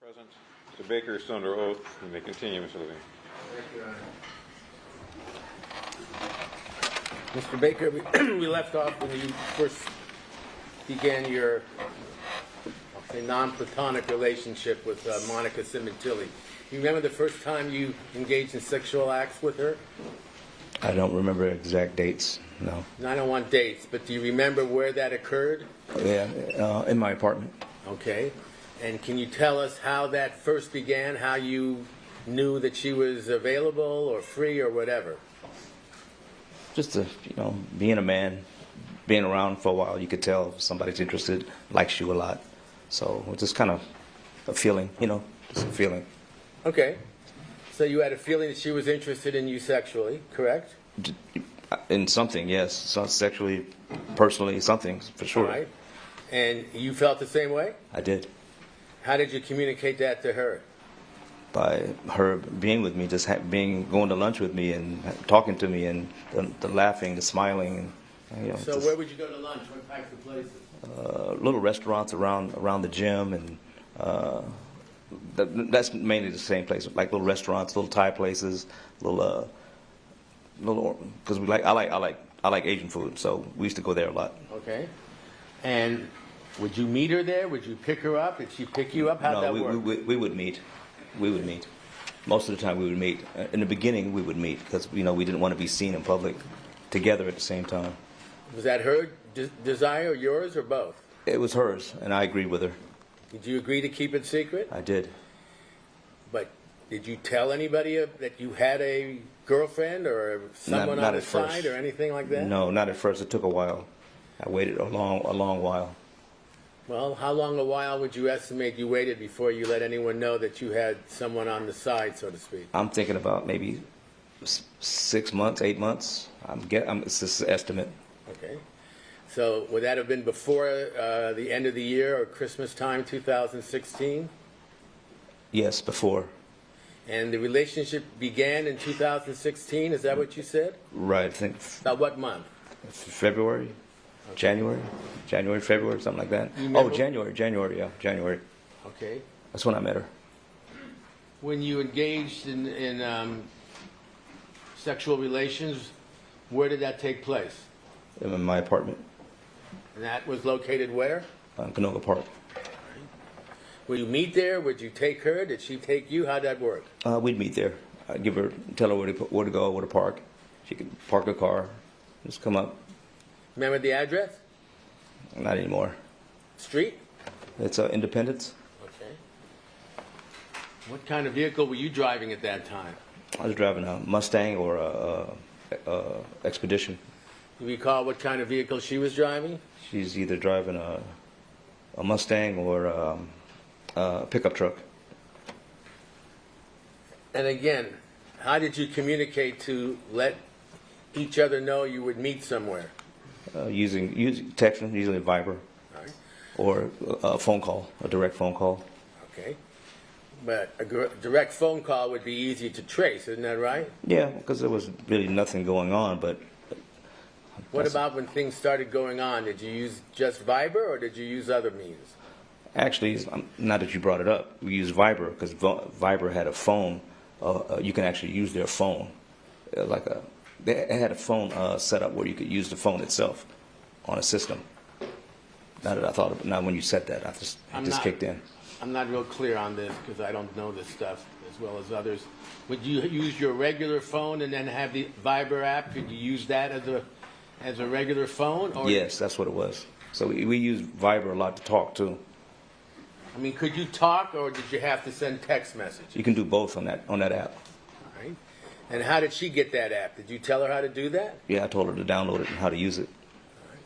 Present. Mr. Baker is still under oath. You may continue, Mr. Levine. Thank you, Your Honor. Mr. Baker, we left off when you first began your, I'll say, non-platonic relationship with Monica Sementilli. You remember the first time you engaged in sexual acts with her? I don't remember exact dates, no. I don't want dates, but do you remember where that occurred? Yeah, in my apartment. Okay. And can you tell us how that first began, how you knew that she was available or free or whatever? Just being a man, being around for a while, you could tell if somebody's interested, likes you a lot. So it's just kind of a feeling, just a feeling. Okay. So you had a feeling that she was interested in you sexually, correct? In something, yes. So sexually, personally, something, for sure. All right. And you felt the same way? I did. How did you communicate that to her? By her being with me, just going to lunch with me and talking to me, and the laughing, the smiling. And, so where would you go to lunch? What types of places? Little restaurants around the gym, and that's mainly the same place, like little restaurants, little Thai places, little because I like Asian food, so we used to go there a lot. Okay. And would you meet her there? Would you pick her up? Did she pick you up? How'd that work? We would meet. We would meet. Most of the time we would meet. In the beginning we would meet because we didn't want to be seen in public together at the same time. Was that her desire, yours, or both? It was hers, and I agreed with her. Did you agree to keep it secret? I did. But did you tell anybody that you had a girlfriend or someone on the side or anything like that? No, not at first. It took a while. I waited a long while. Well, how long a while would you estimate you waited before you let anyone know that you had someone on the side, so to speak? I'm thinking about maybe 6 months, 8 months. It's just an estimate. Okay. So would that have been before the end of the year or Christmas time, 2016? Yes, before. And the relationship began in 2016, is that what you said? Right, I think. About what month? February? Okay. January, February, something like that. Oh, January, yeah, January. Okay. That's when I met her. When you engaged in sexual relations, where did that take place? In my apartment. And that was located where? Canoga Park. Would you meet there? Would you take her? Did she take you? How'd that work? We'd meet there. I'd tell her where to go, where to park. She could park her car, just come up. Remember the address? Not anymore. Street? It's Independence. Okay. What kind of vehicle were you driving at that time? I was driving a Mustang or a Expedition. Do you recall what kind of vehicle she was driving? She's either driving a Mustang or a pickup truck. And again, how did you communicate to let each other know you would meet somewhere? Using texting, usually Viber, Right. or a phone call, a direct phone call. Okay. But a direct phone call would be easy to trace, isn't that right? Yeah, because there was really nothing going on, but... What about when things started going on? Did you use just Viber or did you use other means? Actually, now that you brought it up, we used Viber because Viber had a phone. You can actually use their phone. They had a phone set up where you could use the phone itself on a system. Now that I thought of it, now when you said that, it just kicked in. I'm not real clear on this because I don't know this stuff as well as others. Would you use your regular phone and then have the Viber app? Could you use that as a regular phone? Or Yes, that's what it was. So we used Viber a lot to talk too. I mean, could you talk or did you have to send text messages? You can do both on that app. All right. And how did she get that app? Did you tell her how to do that? Yeah, I told her to download it and how to use it. All right.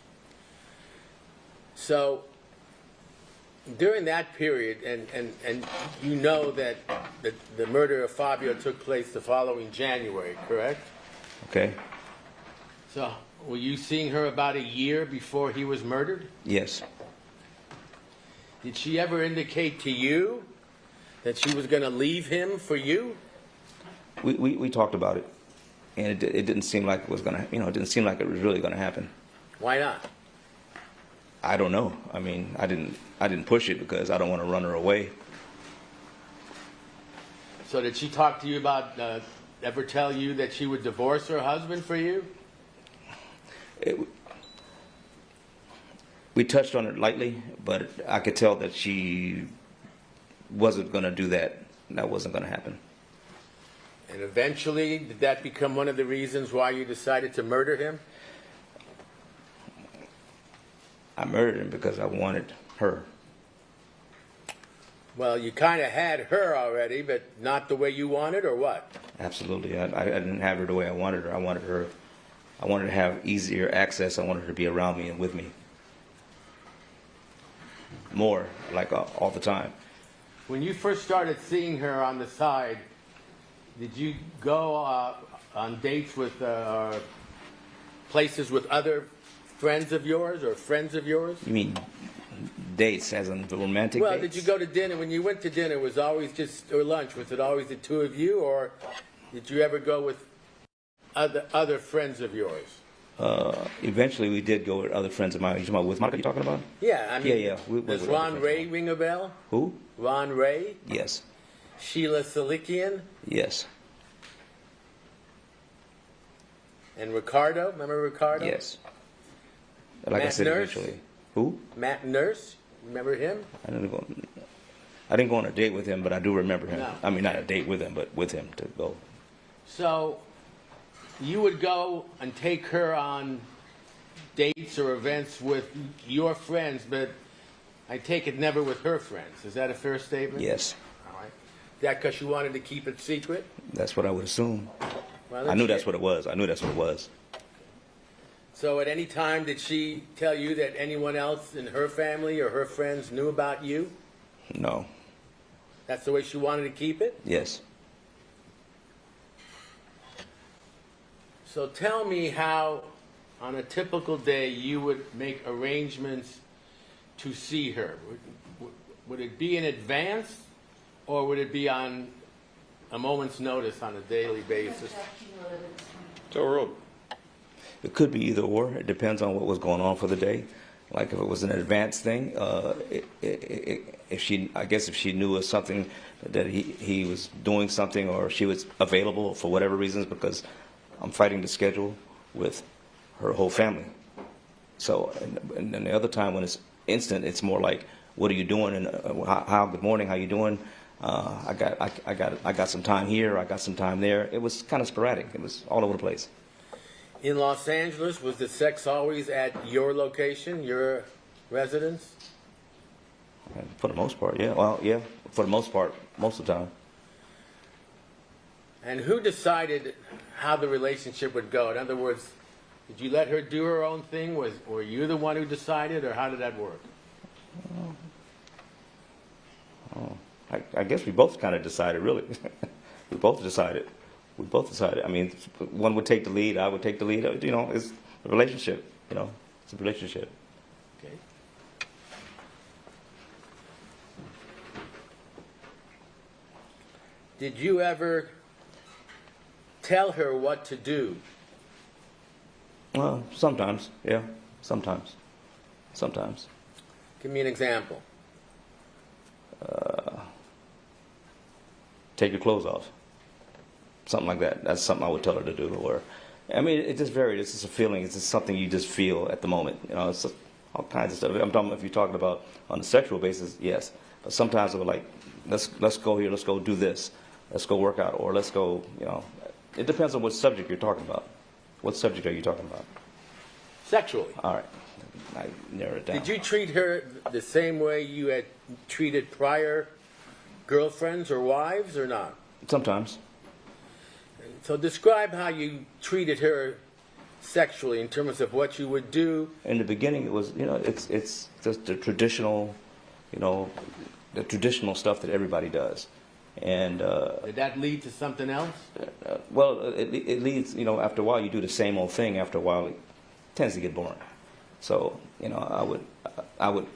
So during that period, and you know that the murder of Fabio took place the following January, correct? Okay. So were you seeing her about a year before he was murdered? Yes. Did she ever indicate to you that she was going to leave him for you? We talked about it, and it didn't seem like it was gonna. It didn't seem like it was really gonna happen. Why not? I don't know. I mean, I didn't push it because I don't want to run her away. So did she talk to you about, ever tell you that she would divorce her husband for you? We touched on it lightly, but I could tell that she wasn't going to do that. That wasn't going to happen. And eventually, did that become one of the reasons why you decided to murder him? I murdered him because I wanted her. Well, you kind of had her already, but not the way you wanted, or what? Absolutely. I didn't have her the way I wanted her. I wanted her. I wanted to have easier access. I wanted her to be around me and with me. More, like all the time. When you first started seeing her on the side, did you go on dates with places with other friends of yours or friends of yours? You mean dates, as in the romantic Well, dates? did you go to dinner? When you went to dinner, was it always just, or lunch, was it always the two of you, or did you ever go with other friends of yours? Eventually, we did go with other friends of mine. You talking about with Monica? You talking about? Yeah, I mean, Yeah. Does Ron Ray ring a bell? Who? Ron Ray? Yes. Sheila Salikian? Yes. And Ricardo? Remember Ricardo? Yes. Like I Matt said, Nurse? eventually. Who? Matt Nurse? Remember him? I didn't go on a date with him, but I do remember him. No. I mean, not a date with him, but with him to go. So, you would go and take her on dates or events with your friends, but I take it never with her friends. Is that a fair statement? Yes. All right. That because you wanted to keep it secret? That's what I would assume. Well, I knew that's what it was. I knew that's what it was. So at any time did she tell you that anyone else in her family or her friends knew about you? No. That's the way she wanted to keep it? Yes. So tell me how, on a typical day, you would make arrangements to see her. Would it be in advance, or would it be on a moment's notice on a daily basis? So we're old. It could be either or. It depends on what was going on for the day. Like if it was an advanced thing, if she knew of something that he was doing something or she was available for whatever reasons, because I'm fighting the schedule with her whole family. So, and then the other time when it's instant, it's more like, what are you doing? And how? Good morning. How you doing? I got some time here. I got some time there. It was kind of sporadic. It was all over the place. In Los Angeles, was the sex always at your location, your residence? For the most part, yeah. Well, yeah. For the most part, most of the time. And who decided how the relationship would go? In other words, did you let her do her own thing? Were you the one who decided, or how did that work? I guess we both kind of decided, really. We both decided. I mean, one would take the lead, I would take the lead. You know, it's a relationship. You know, it's a relationship. Okay. Did you ever tell her what to do? Well, sometimes, yeah. Sometimes. Give me an example. Take your clothes off. Something like that. That's something I would tell her to do. Or, I mean, it just varied. It's just a feeling. It's just something you just feel at the moment. You know, it's just all kinds of stuff. I'm talking, if you're talking about on a sexual basis, yes. But sometimes it would like, let's go here. Let's go do this. Let's go work out. Or let's go. You know, it depends on what subject you're talking about. What subject are you talking about? Sexually. All right. I narrowed it down. Did you treat her the same way you had treated prior girlfriends or wives, or not? Sometimes. So describe how you treated her sexually in terms of what you would do. In the beginning, it was, you know, it's just the traditional, you know, the traditional stuff that everybody does. And Did that lead to something else? well, it leads, you know, after a while you do the same old thing. After a while, it tends to get boring. So, you know, I would.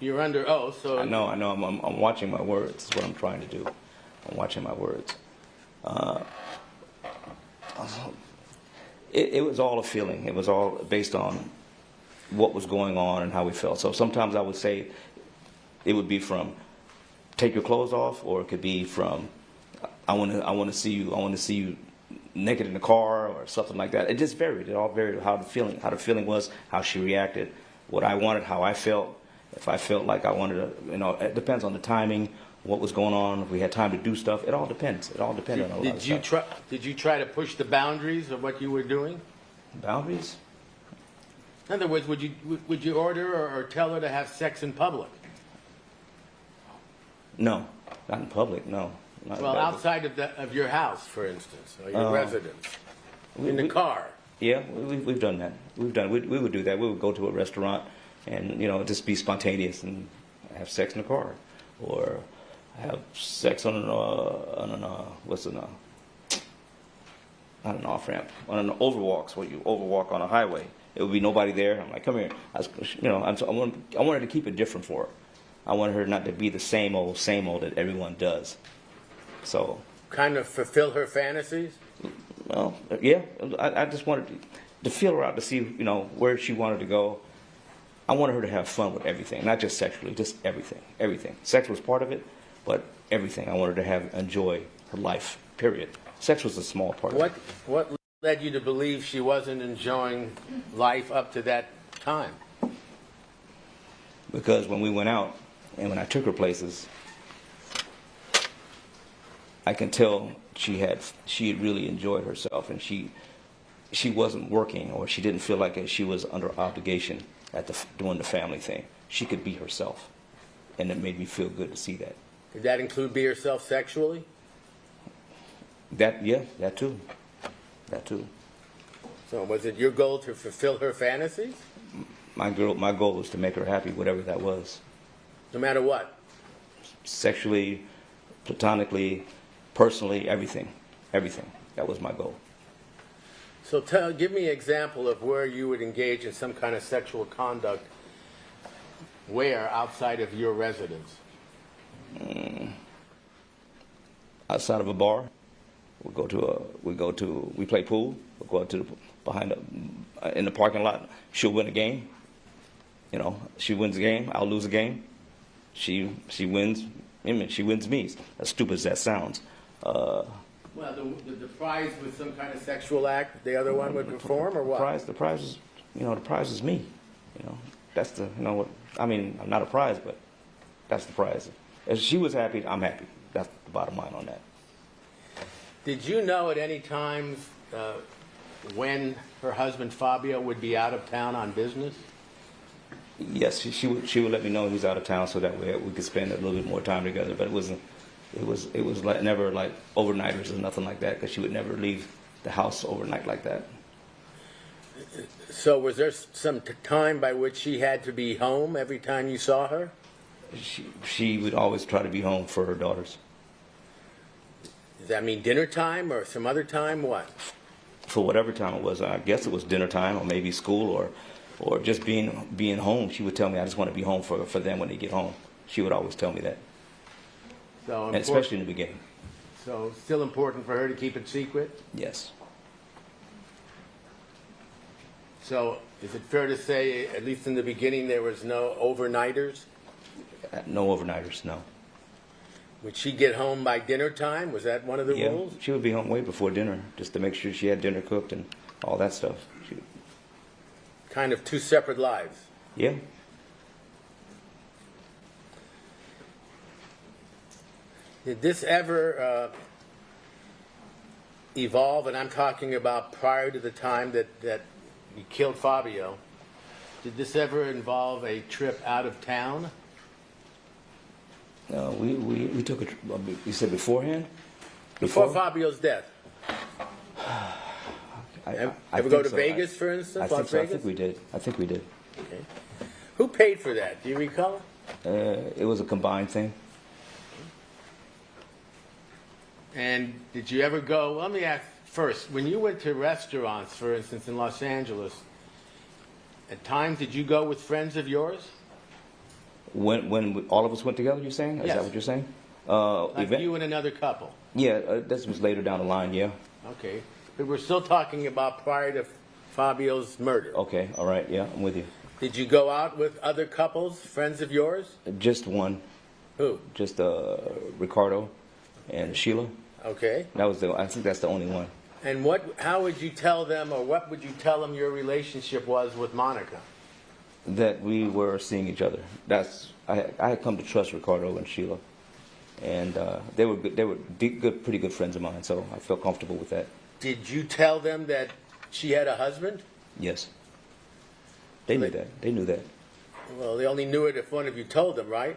You're under oath, so I know. I'm watching my words. Is what I'm trying to do. I'm watching my words. It was all a feeling. It was all based on what was going on and how we felt. So sometimes I would say it would be from take your clothes off, or it could be from I want to see you naked in the car or something like that. It just varied. It all varied how the feeling was, how she reacted, what I wanted, how I felt. If I felt like I wanted to, it depends on the timing, what was going on, if we had time to do stuff. It all depends. It all depended on a lot of stuff. Did you try to push the boundaries of what you were doing? Boundaries? In other words, would you order or tell her to have sex in public? No, not in public. No. Not Well, in public. outside of your house, for instance, or your residence, in the car. Yeah, we've done that. We would do that. We would go to a restaurant and just be spontaneous and have sex in the car, or have sex on an not an off ramp, on an overwalks where you overwalk on a highway. It would be nobody there. I'm like, come here. I wanted to keep it different for her. I wanted her not to be the same old that everyone does. So Kind of fulfill her fantasies? well, yeah, I just wanted to feel her out to see, where she wanted to go. I wanted her to have fun with everything, not just sexually, just everything, everything. Sex was part of it, but everything. I wanted her to enjoy her life, period. Sex was a small part of it. What led you to believe she wasn't enjoying life up to that time? Because when we went out and when I took her places, I can tell she had really enjoyed herself, and she wasn't working, or she didn't feel like she was under obligation doing the family thing. She could be herself, and it made me feel good to see that. Did that include be yourself sexually? That too. So was it your goal to fulfill her fantasies? My goal was to make her happy, whatever that was. No matter what? Sexually, platonically, personally, everything. That was my goal. So give me an example of where you would engage in some kind of sexual conduct where outside of your residence. Outside of a bar, we play pool. We'll go out to in the parking lot. She'll win a game. She wins a game. I'll lose a game. She wins. She wins me. As stupid as that sounds. Well, the prize was some kind of sexual act the other one would perform, or what? The prize is me. That's the I'm not a prize, but that's the prize. If she was happy, I'm happy. That's the bottom line on that. Did you know at any time when her husband Fabio would be out of town on business? Yes, she would let me know he was out of town, so that way we could spend a little bit more time together. But it was never like overnighters or nothing like that, because she would never leave the house overnight like that. So was there some time by which she had to be home every time you saw her? She would always try to be home for her daughters. Does that mean dinner time or some other time? What? For whatever time it was. I guess it was dinner time, or maybe school, or just being home. She would tell me, I just want to be home for them when they get home. She would always tell me that. So and especially in the beginning. So still important for her to keep it secret? Yes. So is it fair to say, at least in the beginning, there was no overnighters? No overnighters, no. Would she get home by dinner time? Was that one of the rules? She would be home way before dinner, just to make sure she had dinner cooked and all that stuff. Kind of two separate lives. Yeah. Did this ever evolve, and I'm talking about prior to the time that you killed Fabio, did this ever involve a trip out of town? No, we took a trip. You said beforehand? Before Fabio's death. Ever go to Vegas, for instance? I think we did. Okay. Who paid for that? Do you recall? It was a combined thing. And did you ever go, let me ask first, when you went to restaurants, for instance, in Los Angeles, at times did you go with friends of yours? When all of us went together, you're saying? Is Yes. that what you're saying? Like you and another couple? Yeah, this was later down the line, yeah. Okay. But we're still talking about prior to Fabio's murder. Okay, all right, yeah, I'm with you. Did you go out with other couples, friends of yours? Just one, Who? just Ricardo and Sheila. Okay. I think that's the only one. And how would you tell them, or what would you tell them your relationship was with Monica? That we were seeing each other. I had come to trust Ricardo and Sheila, and they were pretty good friends of mine. So I felt comfortable with that. Did you tell them that she had a husband? Yes, they knew that. They knew that. Well, they only knew it if one of you told them, right?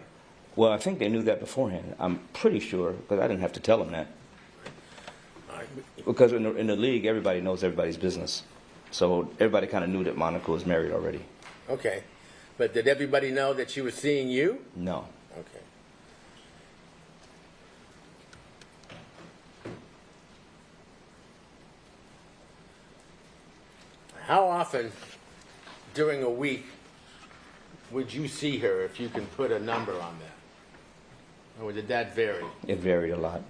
Well, I think they knew that beforehand. I'm pretty sure because I didn't have to tell them that. Because in the league, everybody knows everybody's business, so everybody kind of knew that Monica was married already. Okay. But did everybody know that she was seeing you? No. Okay. How often during a week would you see her, if you can put a number on that? Or did that vary? It varied a lot.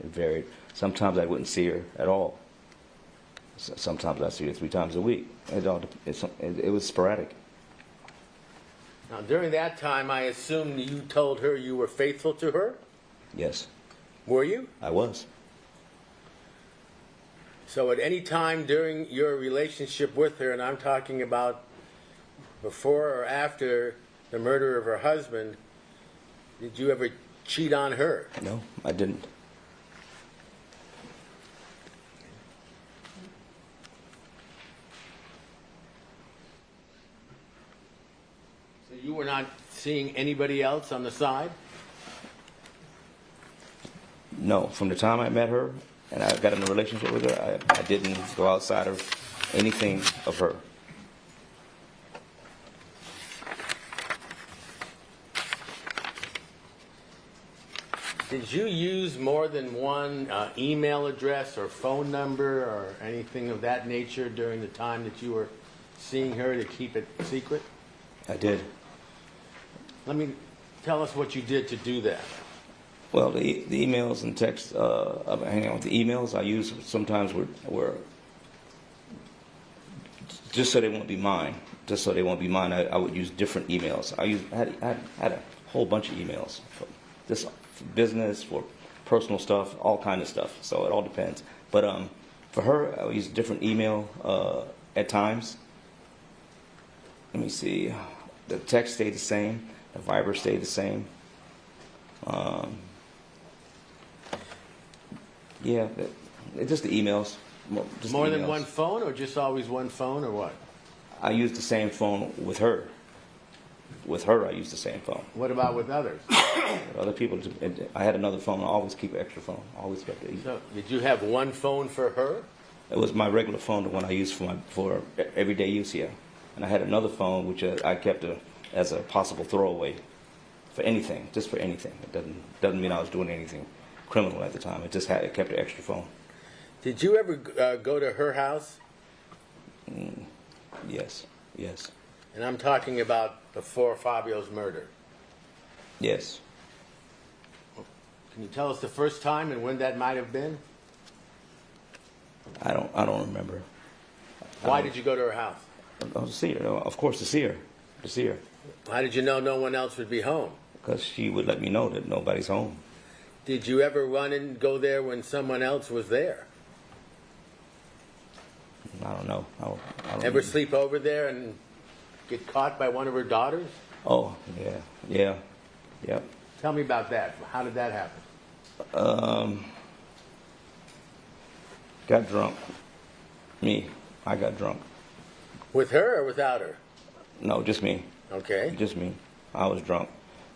It varied. Sometimes I wouldn't see her at all. Sometimes I see her 3 times a week. It was sporadic. Now, during that time, I assume you told her you were faithful to her? Yes, Were you? I was. So at any time during your relationship with her, and I'm talking about before or after the murder of her husband, did you ever cheat on her? No, I didn't. So you were not seeing anybody else on the side? No, from the time I met her and I got in a relationship with her, I didn't go outside of anything of her. Did you use more than one email address or phone number or anything of that nature during the time that you were seeing her to keep it secret? I did. Tell us what you did to do that. Well, the emails and texts, the emails I use sometimes were just so they won't be mine. Just so they won't be mine, I would use different emails. I had a whole bunch of emails, for business, for personal stuff, all kind of stuff. So it all depends. But for her, I would use different email at times. Let me see. The text stayed the same. The Viber stayed the same. Yeah, it's just the emails. Just More the than emails. one phone, or just always one phone, or what? I used the same phone with her. With her, I used the same phone. What about with others? Other people, I had another phone. I always keep an extra phone. I always kept it. So, did you have one phone for her? It was my regular phone, the one I used for everyday use here. And I had another phone which I kept as a possible throwaway for anything, just for anything. It doesn't mean I was doing anything criminal at the time. It kept an extra phone. Did you ever go to her house? Yes. And I'm talking about before Fabio's murder. Yes. Can you tell us the first time and when that might have been? I don't remember. Why did you go to her house? To see her, of course, to see her. How did you know no one else would be home? Because she would let me know that nobody's home. Did you ever run and go there when someone else was there? I don't know. I don't Ever know. sleep over there and get caught by one of her daughters? Oh, yeah. Tell me about that. How did that happen? Got drunk. I got drunk. With her or without her? No, just me. Okay. Just me. I was drunk.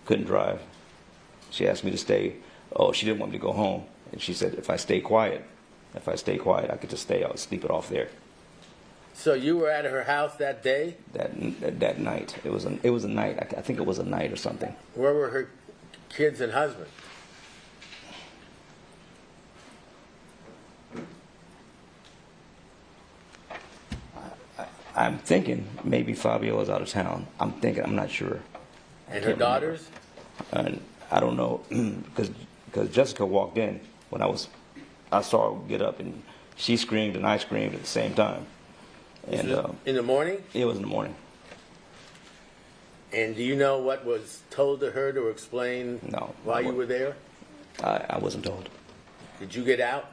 Couldn't drive. She asked me to stay. Oh, she didn't want me to go home. And she said if I stay quiet, I could just stay. I would sleep it off there. So you were at her house that day? That night. It was a night. I think it was a night or something. Where were her kids and husband? I'm thinking maybe Fabio was out of town. I'm not sure. And her daughters? And I don't know, because Jessica walked in when I saw her get up, and she screamed and I screamed at the same time. And In the morning? it was in the morning. And do you know what was told to her to explain No. why you were there? I wasn't told. Did you get out?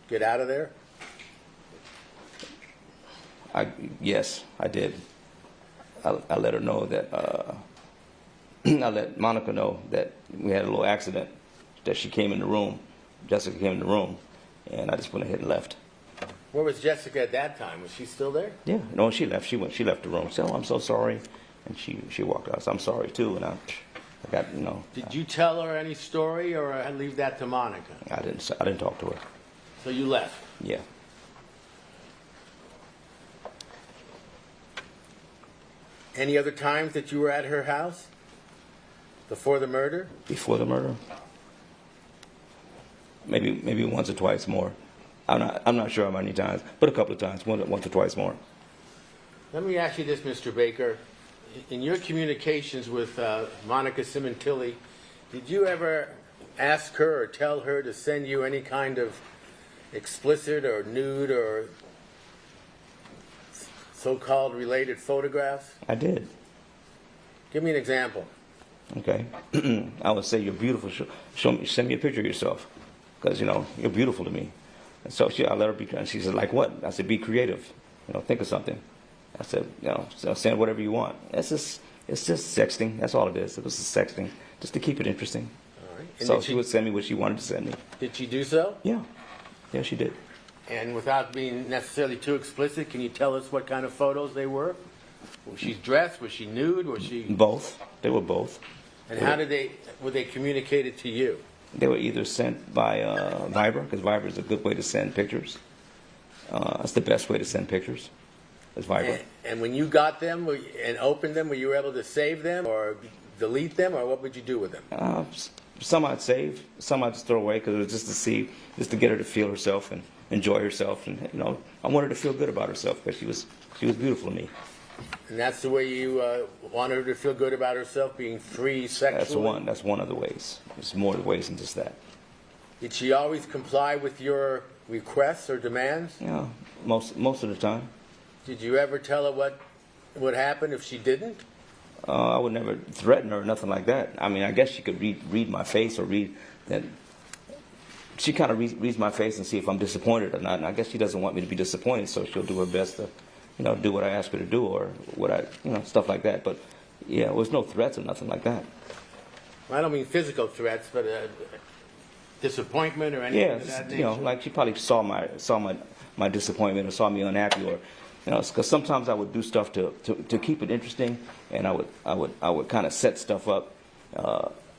Get out of there? Yes, I did. I let her know that, I let Monica know that we had a little accident, that she came in the room, Jessica came in the room, and I just went ahead and left. Where was Jessica at that time? Was she still there? Yeah, no, she left. She left the room. She said, "Oh, I'm so sorry," and she walked out. So I'm sorry too, and I got, you know. Did you tell her any story, or leave that to Monica? I didn't talk to her. So you left. Yeah. Any other times that you were at her house before the murder? Before the murder, maybe once or twice more. I'm not sure how many times, but a couple of times, once or twice more. Let me ask you this, Mr. Baker. In your communications with Monica Sementilli, did you ever ask her or tell her to send you any kind of explicit or nude or so-called related photographs? I did. Give me an example. Okay. I would say, "You're beautiful. Show me, send me a picture of yourself, because you know you're beautiful to me." And so I let her be. And she said, "Like what?" I said, "Be creative. You know, think of something." I said, "You know, so send whatever you want." It's just sexting. That's all it is. It was just sexting, just to keep it interesting. All right. And So she would send me what she wanted to send me. Did she do so? Yeah, yeah, she did. And without being necessarily too explicit, can you tell us what kind of photos they were? Was she dressed? Was she nude? Was she? Both. They were both. And how were they communicated to you? They were either sent by Viber, because Viber is a good way to send pictures. It's the best way to send pictures. It's Viber. And when you got them and opened them, were you able to save them or delete them, or what would you do with them? Some I'd save, some I'd just throw away, because it was just to get her to feel herself and enjoy herself, and you know, I wanted her to feel good about herself, because she was beautiful to me. And that's the way you wanted her to feel good about herself, being free sexually? That's one of the ways. There's more ways than just that. Did she always comply with your requests or demands? Yeah, most of the time. Did you ever tell her what would happen if she didn't? I would never threaten her or nothing like that. I mean, I guess she could read my face, or read that. She kind of reads my face and see if I'm disappointed or not. And I guess she doesn't want me to be disappointed, so she'll do her best to, you know, do what I ask her to do, or what stuff like that. But yeah, there was no threats or nothing like that. I don't mean physical threats, but disappointment or anything of that nature? You know, like she probably saw my disappointment, or saw me unhappy, or you know, because sometimes I would do stuff to keep it interesting, and I would kind of set stuff up,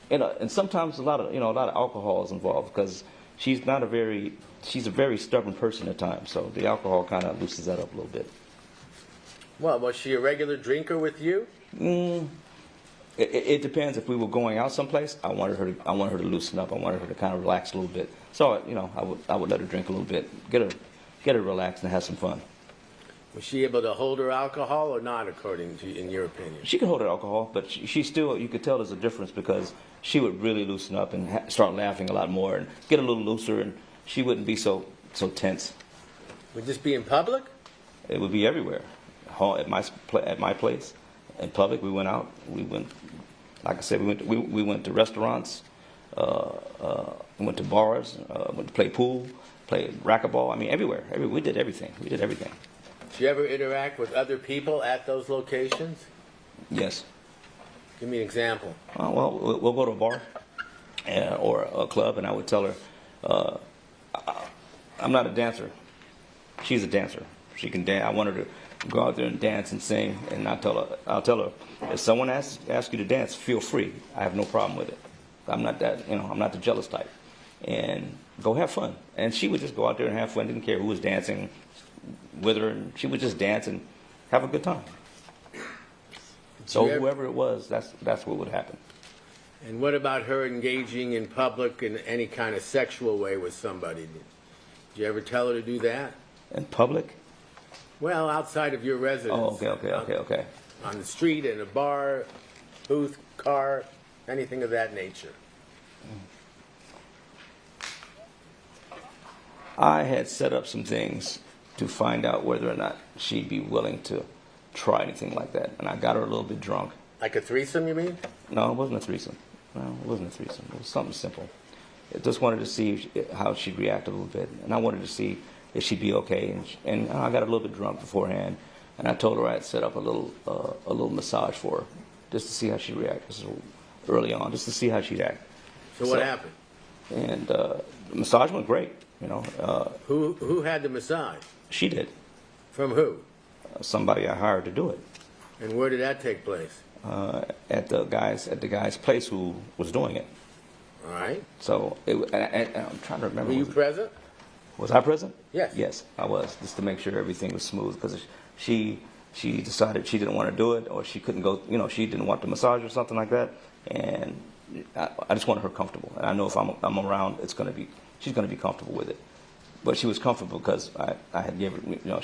and sometimes a lot of alcohol is involved, because she's a very stubborn person at times, so the alcohol kind of loosens that up a little bit. Well, was she a regular drinker with you? It depends. If we were going out someplace, I wanted her to loosen up. I wanted her to kind of relax a little bit. So you know, I would let her drink a little bit, get her relaxed and have some fun. Was she able to hold her alcohol or not, according to, in your opinion? She could hold her alcohol, but she still, you could tell there's a difference, because she would really loosen up and start laughing a lot more and get a little looser, and she wouldn't be so tense. Would this be in public? It would be everywhere. At my place, in public, we went out. We went, like I said, we went to restaurants, we went to bars, went to play pool, play racquetball. I mean, everywhere. We did everything. Did you ever interact with other people at those locations? Yes. Give me an example. Well, we'll go to a bar or a club, and I would tell her, I'm not a dancer. She's a dancer. She can dance. I want her to go out there and dance and sing, and I'll tell her, if someone asks you to dance, feel free. I have no problem with it. I'm not the jealous type. And go have fun. And she would just go out there and have fun. Didn't care who was dancing with her, and she would just dance and have a good time. So whoever it was, that's what would happen. And what about her engaging in public in any kind of sexual way with somebody? Did you ever tell her to do that? In public? Well, outside of your residence. Oh, okay. On the street, in a bar, booth, car, anything of that nature. I had set up some things to find out whether or not she'd be willing to try anything like that. And I got her a little bit drunk, Like a threesome, you mean? No, it wasn't a threesome. No, it wasn't a threesome. It was something simple. I just wanted to see how she'd react a little bit, and I wanted to see if she'd be okay. And I got a little bit drunk beforehand, and I told her I'd set up a little massage for her, just to see how she'd react. This is early on, just to see how she'd act. So what happened? And the massage went great. You know, Who had the massage? she did. From who? Somebody I hired to do it. And where did that take place? At the guy's place who was doing it. All right. So and I'm trying to remember. Were you present? Was I present? Yes. Yes, I was, just to make sure everything was smooth, because she decided she didn't want to do it, or she couldn't go. You know, she didn't want the massage or something like that, and I just wanted her comfortable. And I know if I'm around, she's gonna be comfortable with it. But she was comfortable because I had gave her, you know,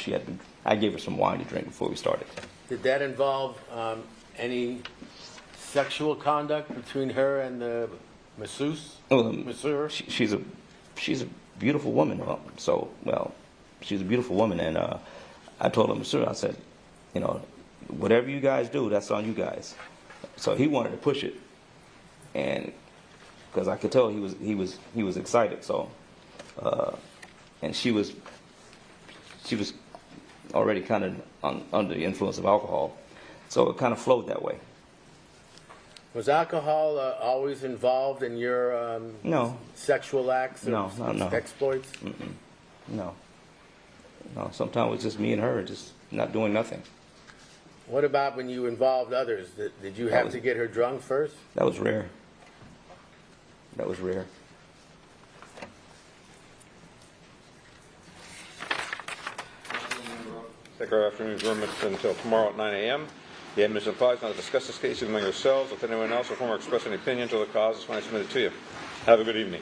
I gave her some wine to drink before we started. Did that involve any sexual conduct between her and the masseuse? Masseur? She's a beautiful woman. She's a beautiful woman, and I told her, masseur, I said, you know, whatever you guys do, that's on you guys. So he wanted to push it, and because I could tell he was excited. So, and she was already kind of under the influence of alcohol, so it kind of flowed that way. Was alcohol always involved in your No. sexual acts or No. exploits? No. Sometimes it was just me and her, just not doing nothing. What about when you involved others? Did you have to get her drunk first? That was rare. Take our afternoon adjournment until tomorrow at 9 a.m. The admin implies not to discuss this case among yourselves. If anyone else will form or express any opinion to the cause, it's when I submit it to you. Have a good evening.